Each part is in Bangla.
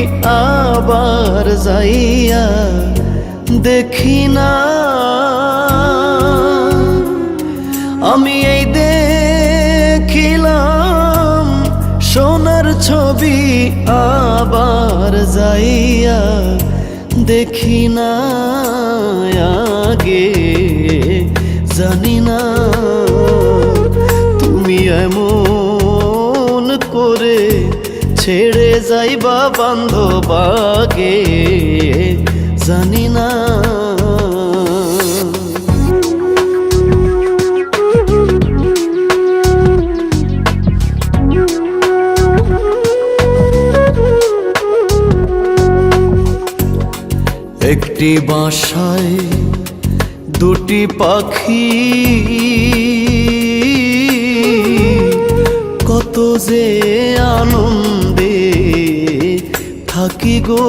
আবার যাইয়া দেখি না। আমি এই দেখিলাম সোনার ছবি, আবার যাইয়া দেখি না। আগে জানি না তুমি এমন করে ছেড়ে যাইবা বান্ধব, আগে জানি না। একটি বাসায় দুটি পাখি, কত যে আনন্দে থাকি গো।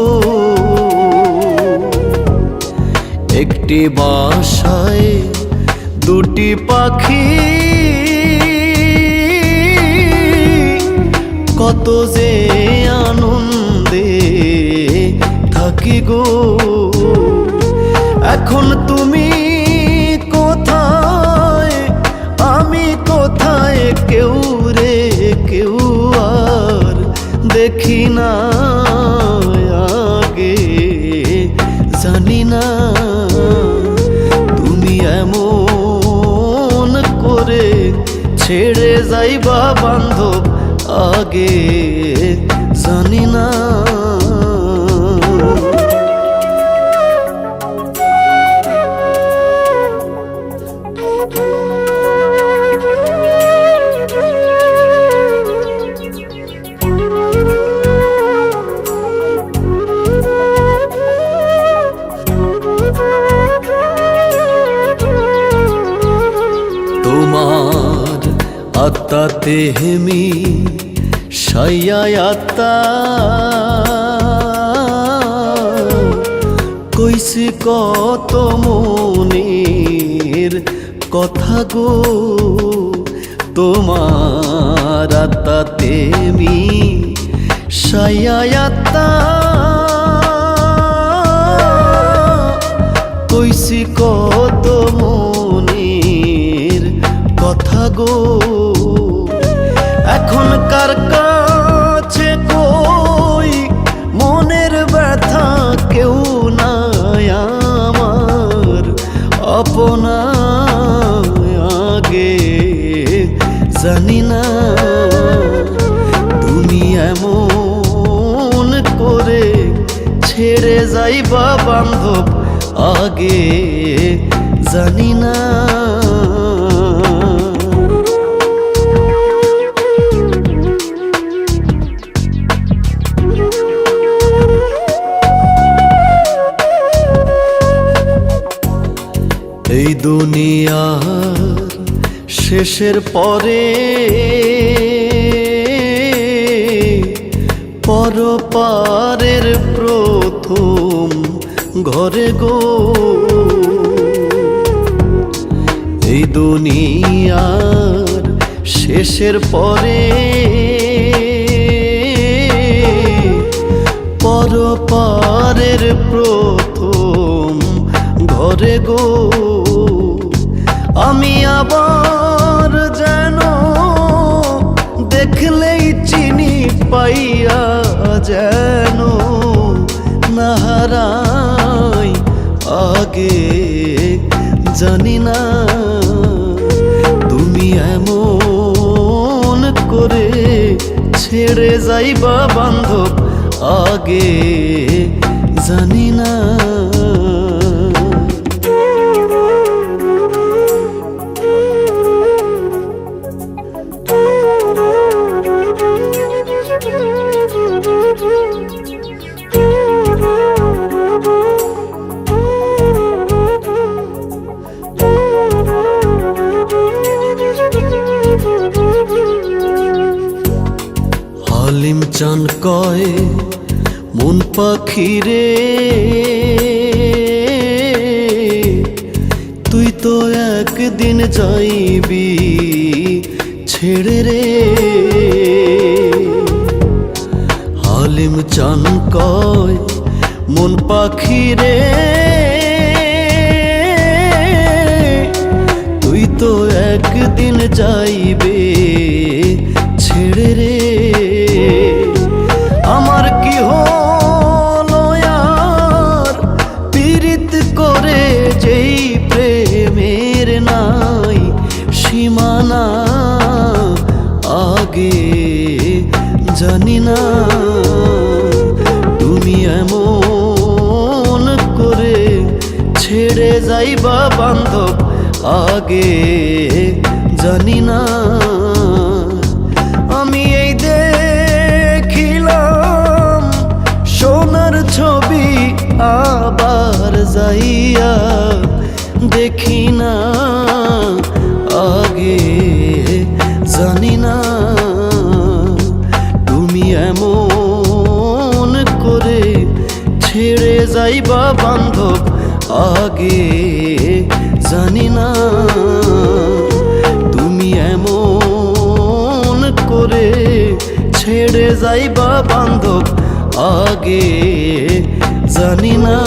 একটি বাসায় দুটি পাখি, কত যে আনন্দে থাকি গো। এখন তুমি কোথায়, আমি কোথায়, কেউ রে কেউ আর দেখি না। আগে জানি না তুমি এমন করে ছেড়ে যাইবা বান্ধব, আগে জানি না। তোমার আত্মাতে হেমি সাইয়া আত্মা, কইছি কত মনের কথা গো। তোমার আত্মাতে হেমি সাইয়া আত্মা, কইছি কত মনের কথা গো। এখন কার কাছে কই মনের ব্যথা, কেউ নাই আমার আপনা। আগে জানি না তুমি এমন করে ছেড়ে যাইবা বান্ধব, আগে জানি না। এই দুনিয়ার শেষের পরে পরপারের প্রথম ঘরে গো। এই দুনিয়ার শেষের পরে পরপারের প্রথম ঘরে গো। আমি আবার যেন দেখলেই চিনি পাইয়া যেন না হারাই, আগে জানি না তুমি এমন করে ছেড়ে যাইবা বান্ধব, আগে জানি না। হালিম চান কয় মন পাখি রে, তুই তো একদিন যাইবি ছেড়ে রে। হালিম চান কয় মন পাখি রে, তুই তো একদিন যাইবে ছেড়ে রে। আমার কি হলো আর পীড়িত করে, যেই প্রেমের নাই সীমানা, আগে জানি না তুমি এমন করে ছেড়ে যাইবা বান্ধব, আগে জানি না। আমি এই দেখিলাম সোনার ছবি, আবার যাইয়া দেখি না, আগে জানি না তুমি এমন করে ছেড়ে যাইবা বান্ধব, আগে জানি না তুমি এমন করে ছেড়ে যাইবা বান্ধব, আগে জানি না।